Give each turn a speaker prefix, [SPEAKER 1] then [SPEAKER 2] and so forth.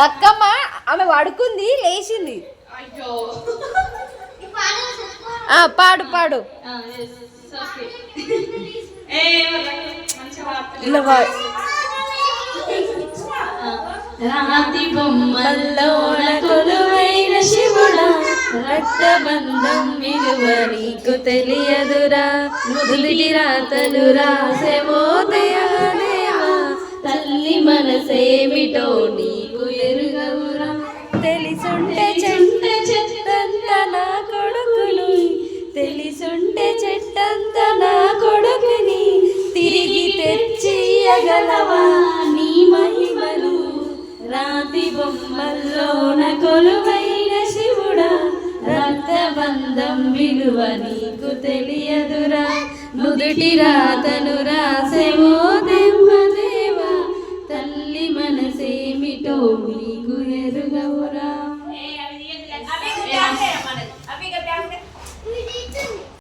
[SPEAKER 1] అక్కమ్మ ఆమె పడుకుంది లేచింది. పాడు పాడు.
[SPEAKER 2] రాతి బొమ్మల్లోన కొలువైన శివుడా, రక్తబంధం విలువ నీకు తెలియదురా. నుదుటి రాతలు రాసేవో దేవా, తల్లి మనసేమిటో నీకు ఎరుగవురా. తెలిసుంటే చెట్టంత నా కొడుకుని, తెలిసుంటే చెట్టంత నా కొడుకుని, తిరిగి తెచ్చియగలవా నీ మహిమలు. రాతి బొమ్మల్లోన కొలువైన శివుడా, రక్తబంధం విలువ నీకు తెలియదురా. నుదుటి రాతను రాసేవో దేవా, తల్లి మనసేమిటో నీకు